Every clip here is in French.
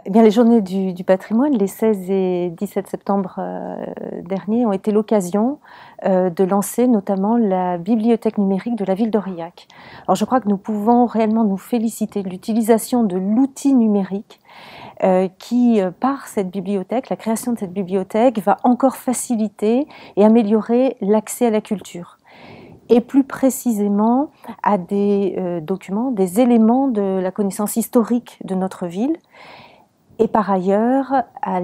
Eh bien, les journées du patrimoine, les 16 et 17 septembre derniers, ont été l'occasion de lancer notamment la bibliothèque numérique de la ville d'Aurillac. Alors, je crois que nous pouvons réellement nous féliciter de l'utilisation de l'outil numérique qui, par cette bibliothèque, la création de cette bibliothèque, va encore faciliter et améliorer l'accès à la culture. Et plus précisément à des documents, des éléments de la connaissance historique de notre ville, et par ailleurs à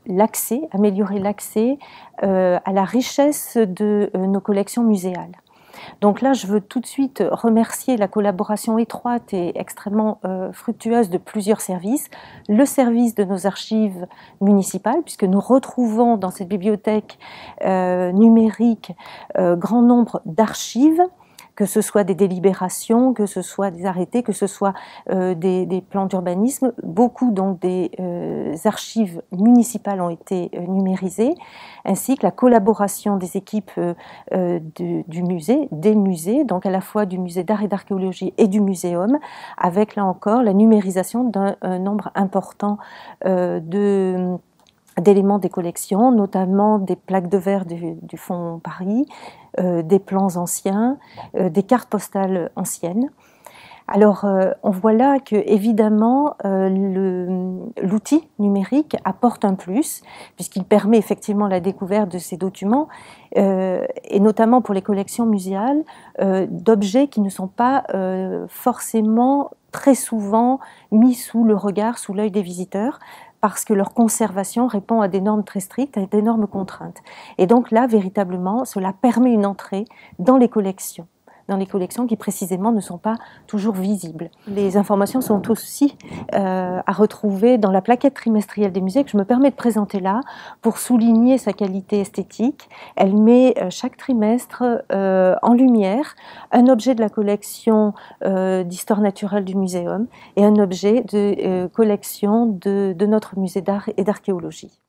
l'accès, améliorer l'accès à la richesse de nos collections muséales. Donc là, je veux tout de suite remercier la collaboration étroite et extrêmement fructueuse de plusieurs services. Le service de nos archives municipales, puisque nous retrouvons dans cette bibliothèque numérique grand nombre d'archives, que ce soit des délibérations, que ce soit des arrêtés, que ce soit des plans d'urbanisme. Beaucoup donc des archives municipales ont été numérisées, ainsi que la collaboration des équipes du musée, des musées, donc à la fois du musée d'art et d'archéologie et du muséum, avec là encore la numérisation d'un nombre important d'éléments des collections, notamment des plaques de verre du Fonds Paris, des plans anciens, des cartes postales anciennes. Alors, on voit là que, évidemment, l'outil numérique apporte un plus, puisqu'il permet effectivement la découverte de ces documents, et notamment pour les collections muséales, d'objets qui ne sont pas forcément très souvent mis sous le regard, sous l'œil des visiteurs, parce que leur conservation répond à des normes très strictes, à d'énormes contraintes. Et donc là, véritablement, cela permet une entrée dans les collections qui précisément ne sont pas toujours visibles. Les informations sont aussi à retrouver dans la plaquette trimestrielle des musées que je me permets de présenter là pour souligner sa qualité esthétique. Elle met chaque trimestre en lumière un objet de la collection d'histoire naturelle du muséum et un objet de collection de notre musée d'art et d'archéologie.